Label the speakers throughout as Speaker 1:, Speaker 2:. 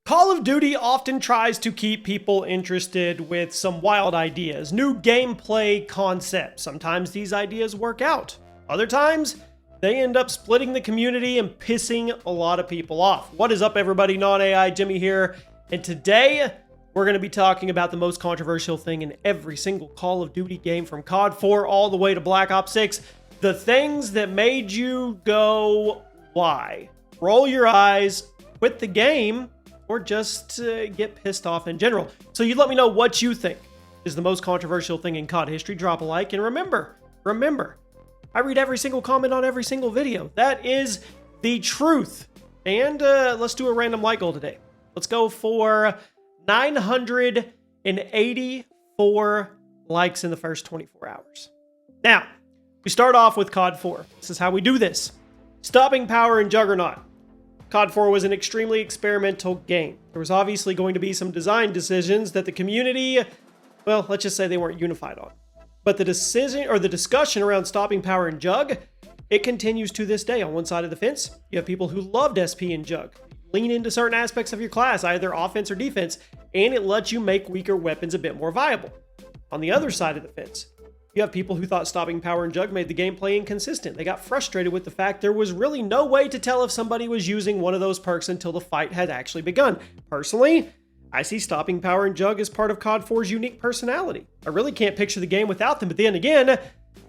Speaker 1: Call of Duty often tries to keep people interested with some wild ideas, new gameplay concepts. Sometimes these ideas work out. Other times, they end up splitting the community and pissing a lot of people off. What is up, everybody? Non-AI Jimmy here, and today we're going to be talking about the most controversial thing in every single Call of Duty game, from COD 4 all the way to Black Ops 6. The things that made you go, why? Roll your eyes, quit the game, or just get pissed off in general. So you let me know what you think is the most controversial thing in COD history. Drop a like, and remember, I read every single comment on every single video. That is the truth. And let's do a random like goal today. Let's go for 984 likes in the first 24 hours. Now, we start off with COD 4. This is how we do this. Stopping power in Juggernaut. COD 4 was an extremely experimental game. There was obviously going to be some design decisions that the community, well, let's just say they weren't unified on. But the decision or the discussion around stopping power in Jug, it continues to this day. On one side of the fence, you have people who loved SP in Jug. Lean into certain aspects of your class, either offense or defense, and it lets you make weaker weapons a bit more viable. On the other side of the fence, you have people who thought stopping power in Jug made the gameplay inconsistent. They got frustrated with the fact there was really no way to tell if somebody was using one of those perks until the fight had actually begun. Personally, I see stopping power in Jug as part of COD 4's unique personality. I really can't picture the game without them, but then again,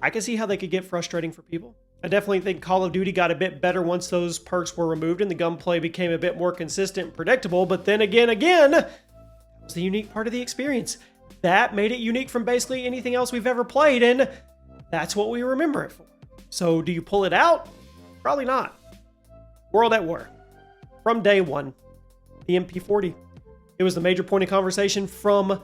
Speaker 1: I can see how they could get frustrating for people. I definitely think Call of Duty got a bit better once those perks were removed and the gunplay became a bit more consistent and predictable, but then again, that was the unique part of the experience. That made it unique from basically anything else we've ever played, and that's what we remember it for. So do you pull it out? Probably not. World at War. From day one, the MP40. It was the major point of conversation from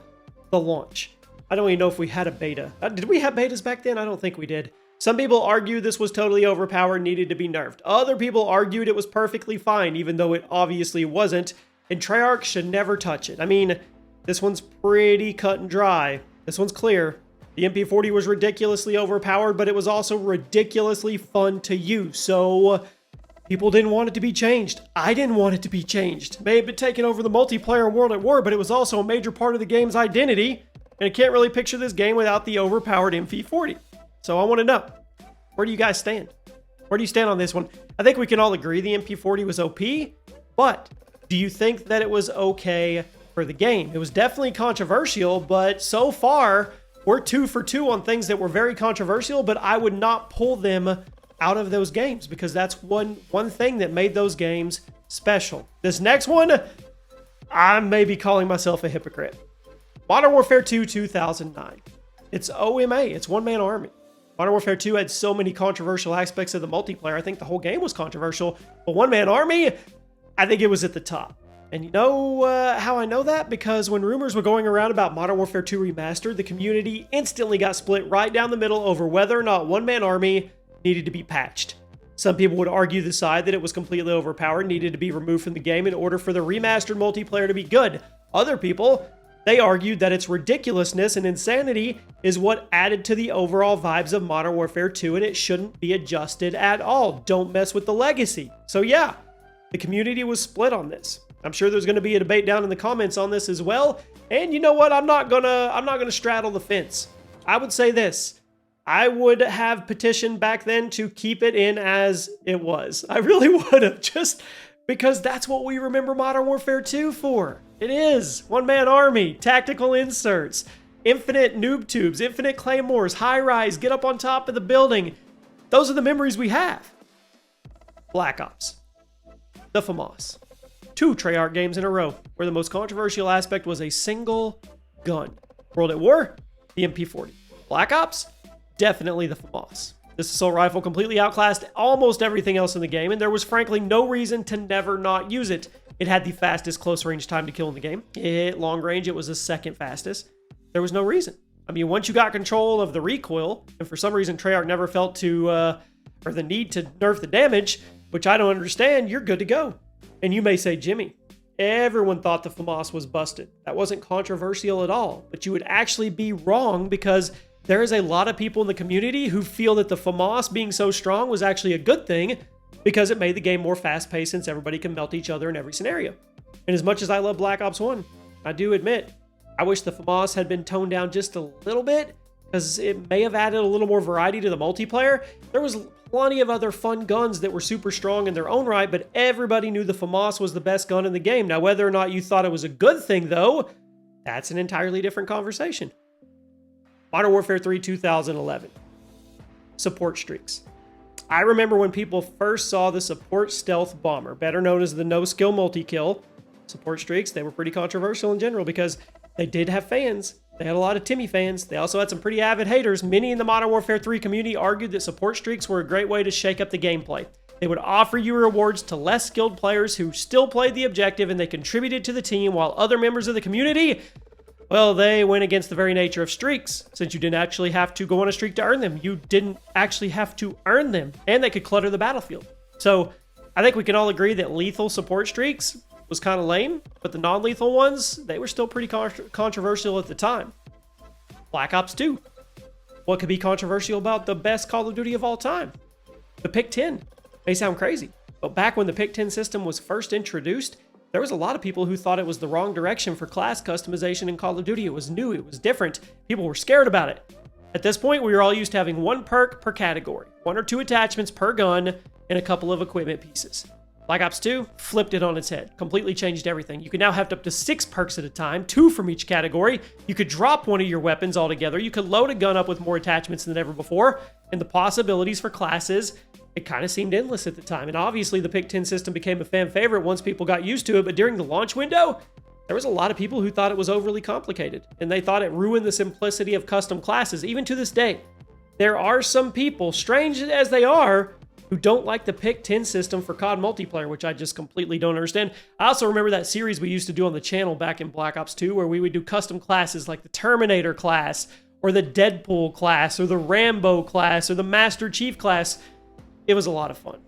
Speaker 1: the launch. I don't even know if we had a beta. Did we have betas back then? I don't think we did. Some people argued this was totally overpowered, needed to be nerfed. Other people argued it was perfectly fine, even though it obviously wasn't, and Treyarch should never touch it. I mean, this one's pretty cut and dry. This one's clear. The MP40 was ridiculously overpowered, but it was also ridiculously fun to use. So people didn't want it to be changed. I didn't want it to be changed. It may have been taking over the multiplayer in World at War, but it was also a major part of the game's identity. And I can't really picture this game without the overpowered MP40. So I want to know, where do you guys stand? Where do you stand on this one? I think we can all agree the MP40 was OP, but do you think that it was okay for the game? It was definitely controversial, but so far we're 2 for 2 on things that were very controversial, but I would not pull them out of those games because that's one thing that made those games special. This next one, I may be calling myself a hypocrite. Modern Warfare 2 2009. It's OMA, it's one-man army. Modern Warfare 2 had so many controversial aspects of the multiplayer. I think the whole game was controversial, but one-man army, I think it was at the top. And you know how I know that? Because when rumors were going around about Modern Warfare 2 Remastered, the community instantly got split right down the middle over whether or not one-man army needed to be patched. Some people would argue the side that it was completely overpowered, needed to be removed from the game in order for the remastered multiplayer to be good. Other people, they argued that its ridiculousness and insanity is what added to the overall vibes of Modern Warfare 2, and it shouldn't be adjusted at all. Don't mess with the legacy. So yeah, the community was split on this. I'm sure there's going to be a debate down in the comments on this as well. And you know what? I'm not gonna straddle the fence. I would say this. I would have petitioned back then to keep it in as it was. I really would have, just because that's what we remember Modern Warfare 2 for. It is one-man army, tactical inserts, infinite noob tubes, infinite claymores, high rise, get up on top of the building. Those are the memories we have. Black Ops. The FAMAS. 2 Treyarch games in a row, where the most controversial aspect was a single gun. World at War, the MP40. Black Ops, definitely the FAMAS. This assault rifle completely outclassed almost everything else in the game, and there was frankly no reason to never not use it. It had the fastest close range time to kill in the game. At long range, it was the second fastest. There was no reason. I mean, once you got control of the recoil, and for some reason Treyarch never felt or the need to nerf the damage, which I don't understand, you're good to go. And you may say, Jimmy, everyone thought the FAMAS was busted. That wasn't controversial at all, but you would actually be wrong because there is a lot of people in the community who feel that the FAMAS being so strong was actually a good thing because it made the game more fast-paced since everybody can melt each other in every scenario. And as much as I love Black Ops 1, I do admit, I wish the FAMAS had been toned down just a little bit, because it may have added a little more variety to the multiplayer. There was plenty of other fun guns that were super strong in their own right, but everybody knew the FAMAS was the best gun in the game. Now, whether or not you thought it was a good thing, though, that's an entirely different conversation. Modern Warfare 3 2011. Support streaks. I remember when people first saw the support stealth bomber, better known as the no-skill multi-kill. Support streaks, they were pretty controversial in general because they did have fans. They had a lot of Timmy fans. They also had some pretty avid haters. Many in the Modern Warfare 3 community argued that support streaks were a great way to shake up the gameplay. They would offer you rewards to less skilled players who still played the objective and they contributed to the team, while other members of the community, well, they went against the very nature of streaks. Since you didn't actually have to go on a streak to earn them, you didn't actually have to earn them, and they could clutter the battlefield. So I think we can all agree that lethal support streaks was kind of lame, but the non-lethal ones, they were still pretty controversial at the time. Black Ops 2. What could be controversial about the best Call of Duty of all time? The Pick 10. May sound crazy, but back when the Pick 10 system was first introduced, there was a lot of people who thought it was the wrong direction for class customization in Call of Duty. It was new, it was different. People were scared about it. At this point, we were all used to having one perk per category, 1 or 2 attachments per gun, and a couple of equipment pieces. Black Ops 2 flipped it on its head, completely changed everything. You could now have up to 6 perks at a time, 2 from each category. You could drop one of your weapons altogether. You could load a gun up with more attachments than ever before, and the possibilities for classes, it kind of seemed endless at the time. And obviously the Pick 10 system became a fan favorite once people got used to it, but during the launch window, there was a lot of people who thought it was overly complicated, and they thought it ruined the simplicity of custom classes. Even to this day, there are some people, strange as they are, who don't like the Pick 10 system for COD multiplayer, which I just completely don't understand. I also remember that series we used to do on the channel back in Black Ops 2, where we would do custom classes like the Terminator class, or the Deadpool class, or the Rambo class, or the Master Chief class. It was a lot of fun.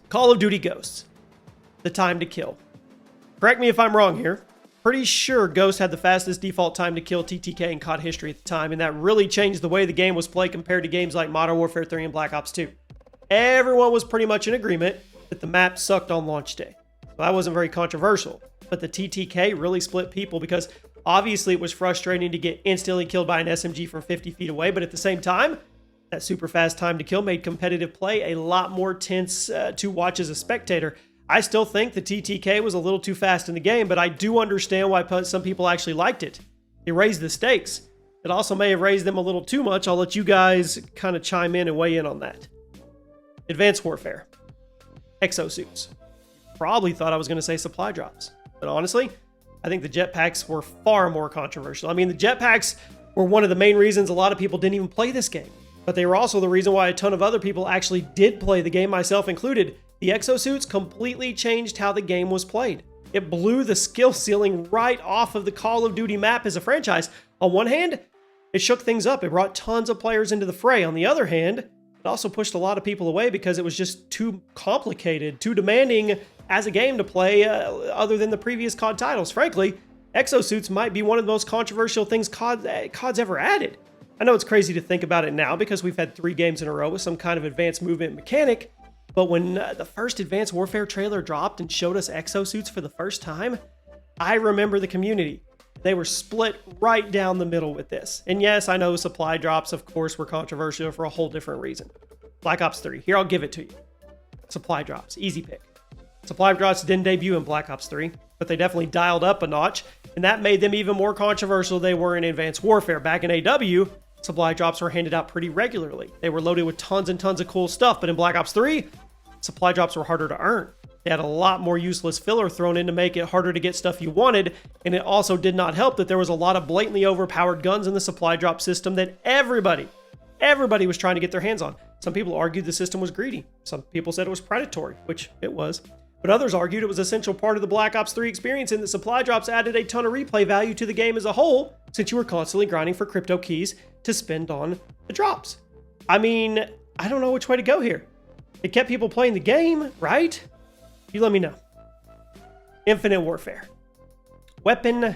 Speaker 1: Call of Duty Ghosts. The time to kill. Correct me if I'm wrong here. Pretty sure Ghost had the fastest default time to kill TTK in COD history at the time, and that really changed the way the game was played compared to games like Modern Warfare 3 and Black Ops 2. Everyone was pretty much in agreement that the map sucked on launch day. Well, that wasn't very controversial, but the TTK really split people because obviously it was frustrating to get instantly killed by an SMG from 50 feet away, but at the same time, that super fast time to kill made competitive play a lot more tense to watch as a spectator. I still think the TTK was a little too fast in the game, but I do understand why some people actually liked it. It raised the stakes. It also may have raised them a little too much. I'll let you guys kind of chime in and weigh in on that. Advanced Warfare. Exosuits. Probably thought I was going to say supply drops. But honestly, I think the jetpacks were far more controversial. I mean, the jetpacks were one of the main reasons a lot of people didn't even play this game. But they were also the reason why a ton of other people actually did play the game, myself included. The exosuits completely changed how the game was played. It blew the skill ceiling right off of the Call of Duty map as a franchise. On one hand, it shook things up. It brought tons of players into the fray. On the other hand, it also pushed a lot of people away because it was just too complicated, too demanding as a game to play other than the previous COD titles. Frankly, exosuits might be one of the most controversial things COD's ever added. I know it's crazy to think about it now because we've had 3 games in a row with some kind of advanced movement mechanic, but when the first Advanced Warfare trailer dropped and showed us exosuits for the first time, I remember the community. They were split right down the middle with this. And yes, I know supply drops, of course, were controversial for a whole different reason. Black Ops 3, here, I'll give it to you. Supply drops, easy pick. Supply drops didn't debut in Black Ops 3, but they definitely dialed up a notch, and that made them even more controversial than they were in Advanced Warfare. Back in AW, supply drops were handed out pretty regularly. They were loaded with tons and tons of cool stuff, but in Black Ops 3, supply drops were harder to earn. They had a lot more useless filler thrown in to make it harder to get stuff you wanted, and it also did not help that there was a lot of blatantly overpowered guns in the supply drop system that everybody was trying to get their hands on. Some people argued the system was greedy. Some people said it was predatory, which it was. But others argued it was an essential part of the Black Ops 3 experience and that supply drops added a ton of replay value to the game as a whole, since you were constantly grinding for crypto keys to spend on the drops. I mean, I don't know which way to go here. It kept people playing the game, right? You let me know. Infinite Warfare. Weapon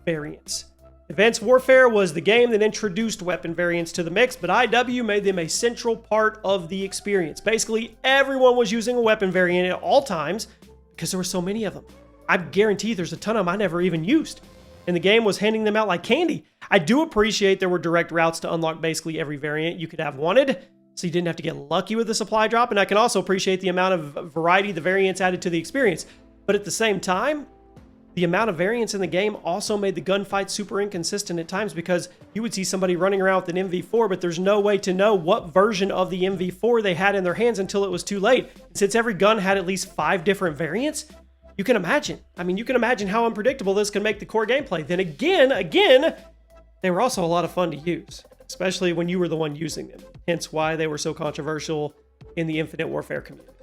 Speaker 1: variants. Advanced Warfare was the game that introduced weapon variants to the mix, but IW made them a central part of the experience. Basically, everyone was using a weapon variant at all times because there were so many of them. I guarantee there's a ton of them I never even used. And the game was handing them out like candy. I do appreciate there were direct routes to unlock basically every variant you could have wanted, so you didn't have to get lucky with the supply drop, and I can also appreciate the amount of variety the variants added to the experience. But at the same time, the amount of variants in the game also made the gunfight super inconsistent at times, because you would see somebody running around with an MV4, but there's no way to know what version of the MV4 they had in their hands until it was too late. Since every gun had at least 5 different variants, you can imagine. I mean, you can imagine how unpredictable this can make the core gameplay. Then again, they were also a lot of fun to use, especially when you were the one using them. Hence why they were so controversial in the Infinite Warfare community.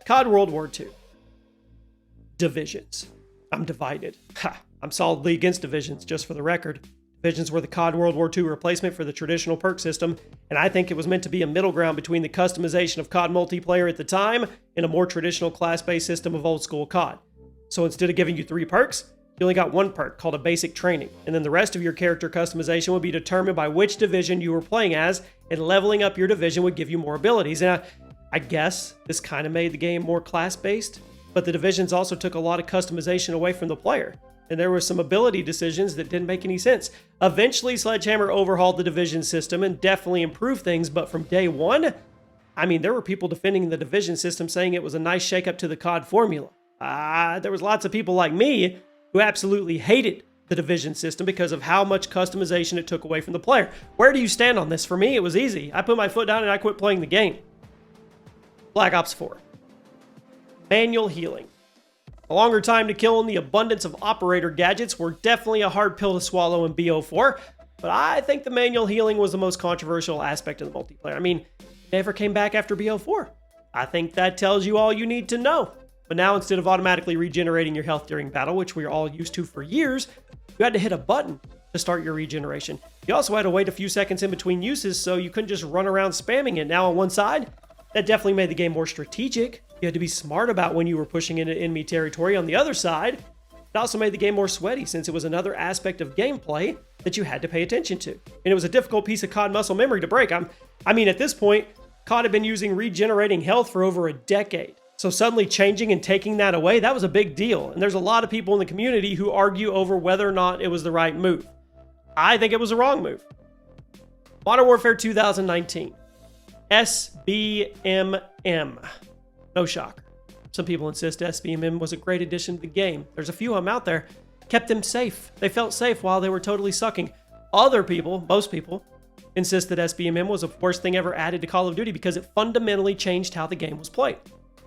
Speaker 1: COD World War II. Divisions. I'm divided. I'm solidly against divisions, just for the record. Divisions were the COD World War II replacement for the traditional perk system, and I think it was meant to be a middle ground between the customization of COD multiplayer at the time and a more traditional class-based system of old school COD. So instead of giving you 3 perks, you only got 1 perk called a basic training, and then the rest of your character customization would be determined by which division you were playing as, and leveling up your division would give you more abilities. And I guess this kind of made the game more class-based, but the divisions also took a lot of customization away from the player. And there were some ability decisions that didn't make any sense. Eventually, Sledgehammer overhauled the division system and definitely improved things, but from day one, I mean, there were people defending the division system saying it was a nice shakeup to the COD formula. There was lots of people like me who absolutely hated the division system because of how much customization it took away from the player. Where do you stand on this? For me, it was easy. I put my foot down and I quit playing the game. Black Ops 4. Manual healing. A longer time to kill and the abundance of operator gadgets were definitely a hard pill to swallow in BO4, but I think the manual healing was the most controversial aspect of the multiplayer. I mean, it never came back after BO4. I think that tells you all you need to know. But now, instead of automatically regenerating your health during battle, which we're all used to for years, you had to hit a button to start your regeneration. You also had to wait a few seconds in between uses, so you couldn't just run around spamming it. Now on one side, that definitely made the game more strategic. You had to be smart about when you were pushing into enemy territory. On the other side, it also made the game more sweaty, since it was another aspect of gameplay that you had to pay attention to. And it was a difficult piece of COD muscle memory to break. I mean, at this point, COD had been using regenerating health for over a decade. So suddenly changing and taking that away, that was a big deal. And there's a lot of people in the community who argue over whether or not it was the right move. I think it was the wrong move. Modern Warfare 2019. SBMM. No shocker. Some people insist SBMM was a great addition to the game. There's a few of them out there. Kept them safe. They felt safe while they were totally sucking. Other people, most people, insist that SBMM was the worst thing ever added to Call of Duty because it fundamentally changed how the game was played.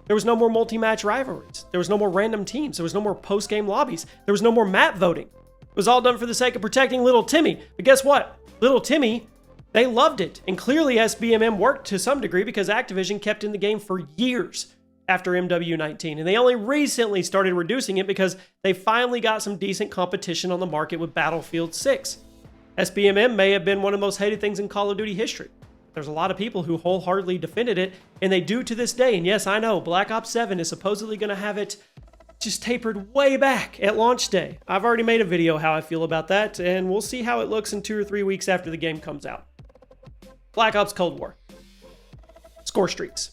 Speaker 1: There was no more multi-match rivalries. There was no more random teams. There was no more post-game lobbies. There was no more map voting. It was all done for the sake of protecting little Timmy. But guess what? Little Timmy, they loved it. And clearly SBMM worked to some degree because Activision kept in the game for years after MW19. And they only recently started reducing it because they finally got some decent competition on the market with Battlefield 6. SBMM may have been one of the most hated things in Call of Duty history. There's a lot of people who wholeheartedly defended it, and they do to this day. And yes, I know, Black Ops 7 is supposedly going to have it just tapered way back at launch day. I've already made a video how I feel about that, and we'll see how it looks in 2 or 3 weeks after the game comes out. Black Ops Cold War. Score streaks.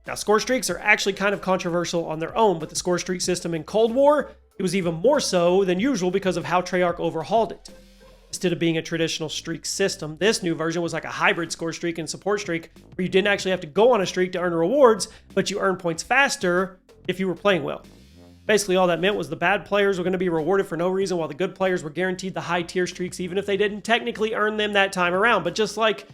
Speaker 1: Now, score streaks are actually kind of controversial on their own, but the score streak system in Cold War, it was even more so than usual because of how Treyarch overhauled it. Instead of being a traditional streak system, this new version was like a hybrid score streak and support streak where you didn't actually have to go on a streak to earn rewards, but you earn points faster if you were playing well. Basically, all that meant was the bad players were going to be rewarded for no reason, while the good players were guaranteed the high tier streaks, even if they didn't technically earn them that time around. But just like,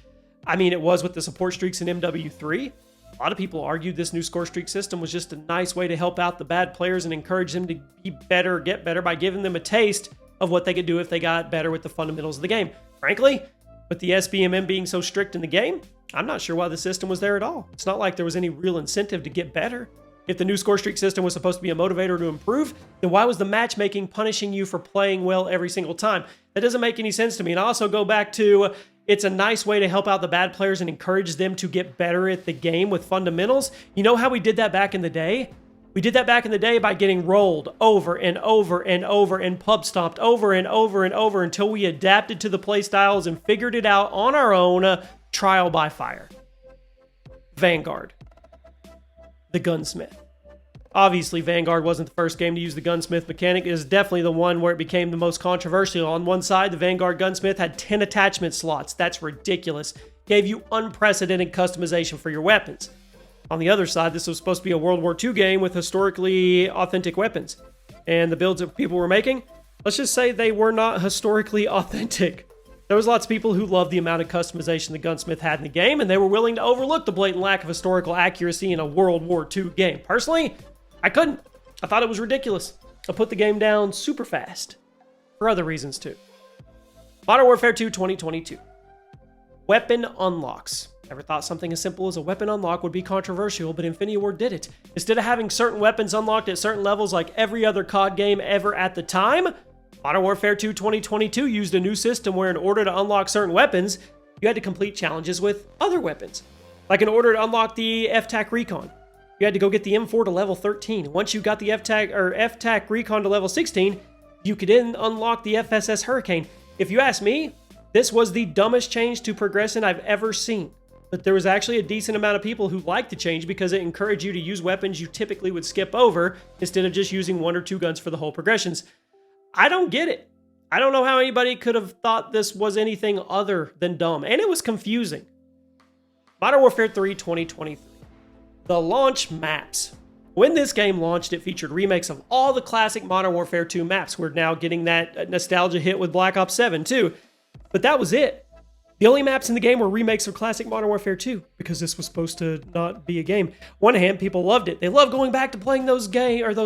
Speaker 1: it was with the support streaks in MW3, a lot of people argued this new score streak system was just a nice way to help out the bad players and encourage them to be better or get better by giving them a taste of what they could do if they got better with the fundamentals of the game. Frankly, with the SBMM being so strict in the game, I'm not sure why the system was there at all. It's not like there was any real incentive to get better. If the new score streak system was supposed to be a motivator to improve, then why was the matchmaking punishing you for playing well every single time? That doesn't make any sense to me. And I also go back to, it's a nice way to help out the bad players and encourage them to get better at the game with fundamentals. You know how we did that back in the day? We did that back in the day by getting rolled over and over and over and pub stomped over and over and over until we adapted to the playstyles and figured it out on our own, trial by fire. Vanguard. The gunsmith. Obviously, Vanguard wasn't the first game to use the gunsmith mechanic. It is definitely the one where it became the most controversial. On one side, the Vanguard gunsmith had 10 attachment slots. That's ridiculous. Gave you unprecedented customization for your weapons. On the other side, this was supposed to be a World War II game with historically authentic weapons. And the builds that people were making, let's just say they were not historically authentic. There was lots of people who loved the amount of customization the gunsmith had in the game, and they were willing to overlook the blatant lack of historical accuracy in a World War II game. Personally, I couldn't. I thought it was ridiculous. I put the game down super fast. For other reasons too. Modern Warfare 2 2022. Weapon unlocks. Never thought something as simple as a weapon unlock would be controversial, but Infinity Ward did it. Instead of having certain weapons unlocked at certain levels like every other COD game ever at the time, Modern Warfare 2 2022 used a new system where in order to unlock certain weapons, you had to complete challenges with other weapons. Like in order to unlock the FTAC Recon, you had to go get the M4 to level 13. Once you got the FTAC Recon to level 16, you could then unlock the FSS Hurricane. If you ask me, this was the dumbest change to progression I've ever seen. But there was actually a decent amount of people who liked the change because it encouraged you to use weapons you typically would skip over instead of just using 1 or 2 guns for the whole progressions. I don't get it. I don't know how anybody could have thought this was anything other than dumb. And it was confusing. Modern Warfare 3 2023. The launch maps. When this game launched, it featured remakes of all the classic Modern Warfare 2 maps. We're now getting that nostalgia hit with Black Ops 7 too. But that was it. The only maps in the game were remakes of classic Modern Warfare 2 because this was supposed to not be a game. One hand, people loved it. They loved going back to playing those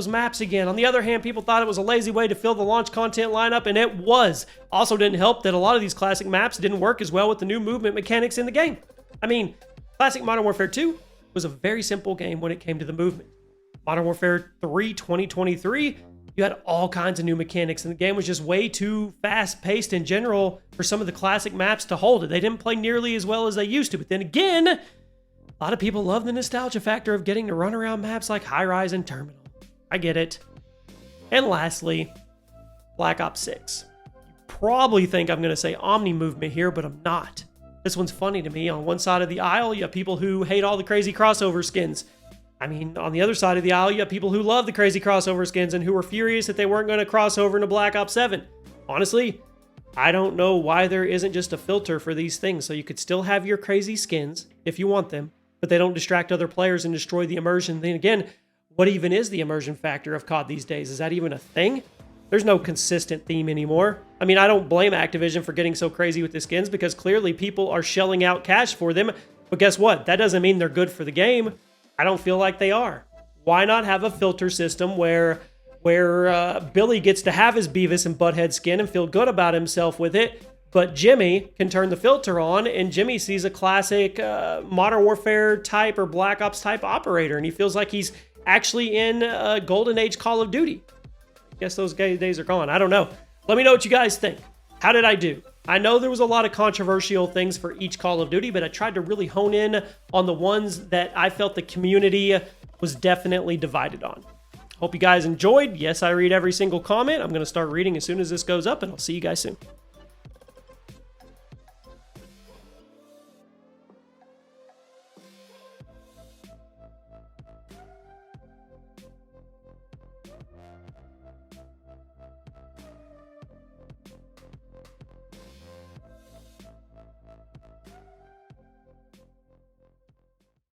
Speaker 1: maps again. On the other hand, people thought it was a lazy way to fill the launch content lineup, and it was. Also didn't help that a lot of these classic maps didn't work as well with the new movement mechanics in the game. I mean, classic Modern Warfare 2 was a very simple game when it came to the movement. Modern Warfare 3 2023, you had all kinds of new mechanics, and the game was just way too fast-paced in general for some of the classic maps to hold it. They didn't play nearly as well as they used to, but then again, a lot of people love the nostalgia factor of getting to run around maps like High Rise and Terminal. I get it. And lastly, Black Ops 6. You probably think I'm going to say Omni movement here, but I'm not. This one's funny to me. On one side of the aisle, you have people who hate all the crazy crossover skins. I mean, on the other side of the aisle, you have people who love the crazy crossover skins and who were furious that they weren't going to cross over into Black Ops 7. Honestly, I don't know why there isn't just a filter for these things, so you could still have your crazy skins if you want them, but they don't distract other players and destroy the immersion. Then again, what even is the immersion factor of COD these days? Is that even a thing? There's no consistent theme anymore. I mean, I don't blame Activision for getting so crazy with the skins because clearly people are shelling out cash for them, but guess what? That doesn't mean they're good for the game. I don't feel like they are. Why not have a filter system where Billy gets to have his Beavis and Butthead skin and feel good about himself with it, but Jimmy can turn the filter on and Jimmy sees a classic Modern Warfare type or Black Ops type operator and he feels like he's actually in a Golden Age Call of Duty. I guess those days are gone. I don't know. Let me know what you guys think. How did I do? I know there was a lot of controversial things for each Call of Duty, but I tried to really hone in on the ones that I felt the community was definitely divided on. Hope you guys enjoyed. Yes, I read every single comment. I'm going to start reading as soon as this goes up, and I'll see you guys soon.